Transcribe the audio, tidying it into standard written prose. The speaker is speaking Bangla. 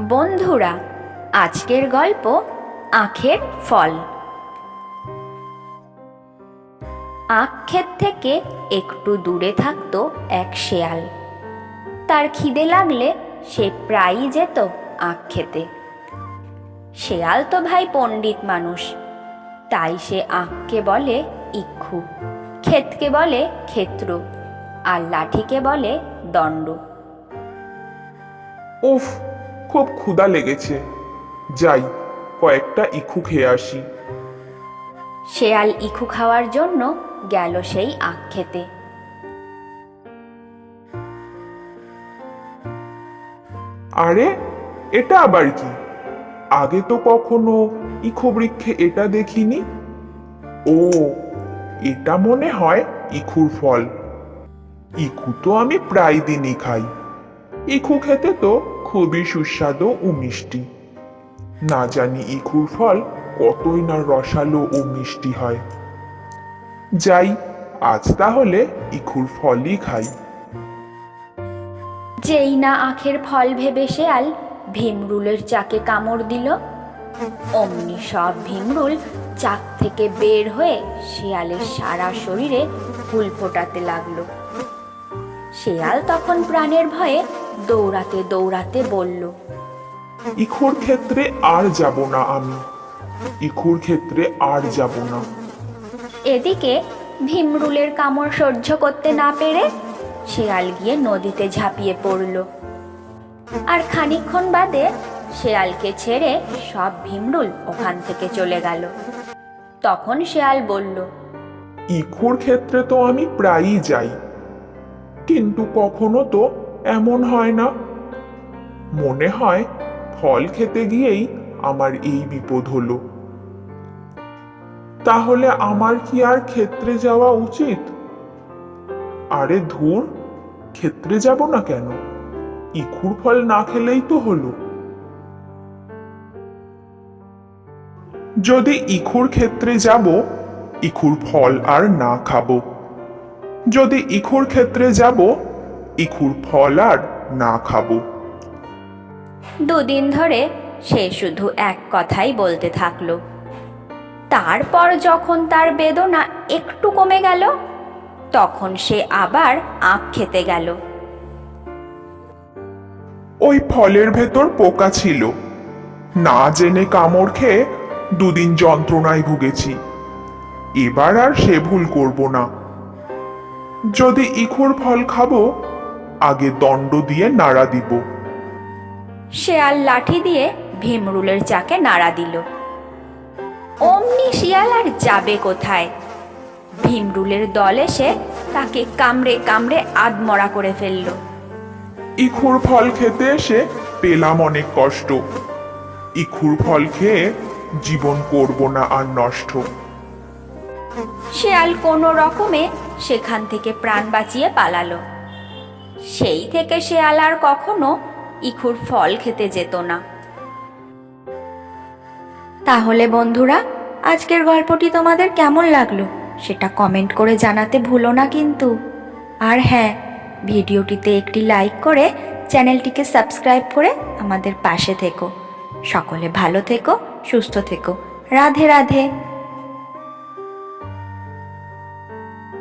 বন্ধুরা, আজকের গল্প আখের ফল। আখ ক্ষেত থেকে একটু দূরে থাকতো এক শেয়াল। তার খিদে লাগলে সে প্রায়ই যেত আখ খেতে। শেয়াল তো ভাই পণ্ডিত মানুষ, তাই সে আখকে বলে ইক্ষু, ক্ষেতকে বলে ক্ষেত্র, আর লাঠিকে বলে দণ্ড। উফ, খুব ক্ষুধা লেগেছে, যাই কয়েকটা ইক্ষু খেয়ে আসি। শেয়াল ইক্ষু খাওয়ার জন্য গেল সেই আখ খেতে। আরে, এটা আবার কি? আগে তো কখনো ইক্ষু বৃক্ষে এটা দেখিনি। ও, এটা মনে হয় ইক্ষুর ফল। ইক্ষু তো আমি প্রায় দিনই খাই। ইক্ষু খেতে তো খুবই সুস্বাদু ও মিষ্টি। না জানি ইক্ষুর ফল কতই না রসালো ও মিষ্টি হয়। যাই, আজ তাহলে ইক্ষুর ফলই খাই। যেই না আখের ফল ভেবে শেয়াল ভীমরুলের চাকে কামড় দিল, অমনি সব ভীমরুল চাক থেকে বের হয়ে শেয়ালের সারা শরীরে ফুল ফোটাতে লাগলো। শেয়াল তখন প্রাণের ভয়ে দৌড়াতে দৌড়াতে বলল, ইক্ষুর ক্ষেত্রে আর যাব না আমি, ইক্ষুর ক্ষেত্রে আর যাব না। এদিকে ভীমরুলের কামড় সহ্য করতে না পেরে শেয়াল গিয়ে নদীতে ঝাঁপিয়ে পড়ল। আর খানিকক্ষণ বাদে শেয়ালকে ছেড়ে সব ভীমরুল ওখান থেকে চলে গেল। তখন শেয়াল বলল, ইক্ষুর ক্ষেত্রে তো আমি প্রায়ই যাই, কিন্তু কখনো তো এমন হয় না। মনে হয় ফল খেতে গিয়েই আমার এই বিপদ হলো। তাহলে আমার কি আর ক্ষেত্রে যাওয়া উচিত? আরে ধুর, ক্ষেত্রে যাব না কেন? ইক্ষুর ফল না খেলেই তো হলো। যদি ইক্ষুর ক্ষেত্রে যাব, ইক্ষুর ফল আর না খাবো। যদি ইক্ষুর ক্ষেত্রে যাব, ইক্ষুর ফল আর না খাবো। দুদিন ধরে সে শুধু এক কথাই বলতে থাকলো। তারপর যখন তার বেদনা একটু কমে গেল, তখন সে আবার আখ খেতে গেল। ওই ফলের ভেতর পোকা ছিল, না জেনে কামড় খেয়ে দুদিন যন্ত্রণায় ভুগেছি। এবার আর সে ভুল করব না। যদি ইক্ষুর ফল খাবো, আগে দণ্ড দিয়ে নাড়া দিব। শেয়াল লাঠি দিয়ে ভীমরুলের চাকে নাড়া দিল। অমনি শিয়াল আর যাবে কোথায়? ভীমরুলের দল এসে তাকে কামড়ে কামড়ে আধমরা করে ফেলল। ইক্ষুর ফল খেতে এসে পেলাম অনেক কষ্ট। ইক্ষুর ফল খেয়ে জীবন করব না আর নষ্ট। শেয়াল কোনো রকমে সেখান থেকে প্রাণ বাঁচিয়ে পালালো। সেই থেকে শেয়াল আর কখনো ইক্ষুর ফল খেতে যেত না। তাহলে বন্ধুরা, আজকের গল্পটি তোমাদের কেমন লাগলো সেটা কমেন্ট করে জানাতে ভুলো না কিন্তু। আর হ্যাঁ, ভিডিওটিতে একটি লাইক করে চ্যানেলটিকে সাবস্ক্রাইব করে আমাদের পাশে থেকো। সকলে ভালো থেকো, সুস্থ থেকো। রাধে রাধে।